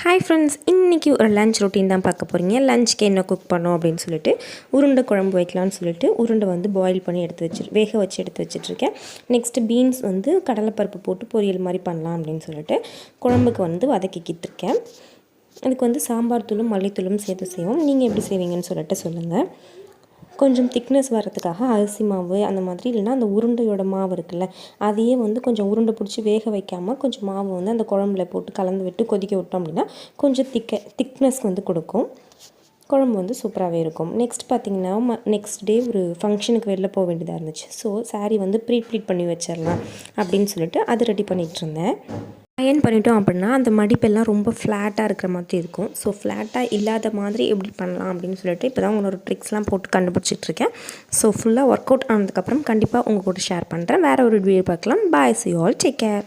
Hi friends, இன்றைக்கி ஒரு lunch routine தான் பார்க்க போகிறீங்க. லஞ்சுக்கு என்ன குக் பண்ணோம் அப்படின்னு சொல்லிட்டு உருண்டை குழம்பு வைக்கலான்னு சொல்லிட்டு உருண்டை வந்து பாயில் பண்ணி வேக வச்சு எடுத்து வச்சுட்ருக்கேன். நெக்ஸ்ட்டு பீன்ஸ் வந்து கடலைப்பருப்பு போட்டு பொரியல் மாதிரி பண்ணலாம் அப்படின்னு சொல்லிட்டு குழம்புக்கு வந்து வதக்கிக்கிட்டு இருக்கேன். அதுக்கு வந்து சாம்பார் தூளும் மல்லித்தூளும் சேர்த்து செய்வோம். நீங்கள் எப்படி செய்வீங்கன்னு சொல்லிட்டு சொல்லுங்கள். கொஞ்சம் திக்னஸ் வரதுக்காக அரிசி மாவு அந்த மாதிரி, இல்லைனா அந்த உருண்டையோட மாவு இருக்குல்ல, அதையே வந்து கொஞ்சம் உருண்டை பிடிச்சி வேக வைக்காமல் கொஞ்சம் மாவு வந்து அந்த குழம்புல போட்டு கலந்து விட்டு கொதிக்க விட்டோம் அப்படின்னா கொஞ்சம் திக்னஸ் வந்து கொடுக்கும். குழம்பு வந்து சூப்பராகவே இருக்கும். நெக்ஸ்ட் பார்த்திங்கன்னா நெக்ஸ்ட் டே ஒரு ஃபங்க்ஷனுக்கு வெளில போக வேண்டியதாக இருந்துச்சு. ஸோ சாரீ வந்து ப்ளீட் பண்ணி வச்சிடலாம் அப்படின்னு சொல்லிட்டு அது ரெடி பண்ணிகிட்ருந்தேன். அயர்ன் பண்ணிட்டோம் அப்படின்னா அந்த மடிப்பெல்லாம் ரொம்ப ஃப்ளாட்டாக இருக்கிற மாதிரி இருக்கும். ஸோ ஃப்ளாட்டாக இல்லாத மாதிரி எப்படி பண்ணலாம் அப்படின்னு சொல்லிட்டு இப்போ தான் உங்களோட ட்ரிக்ஸ்லாம் போட்டு கண்டுபிடிச்சிட்ருக்கேன். ஸோ ஃபுல்லாக ஒர்க் அவுட் ஆனதுக்கப்புறம் கண்டிப்பாக உங்கள் கூட ஷேர் பண்ணுறேன். வேறு ஒரு வீடியோ பார்க்கலாம். பாய், see you all, take care.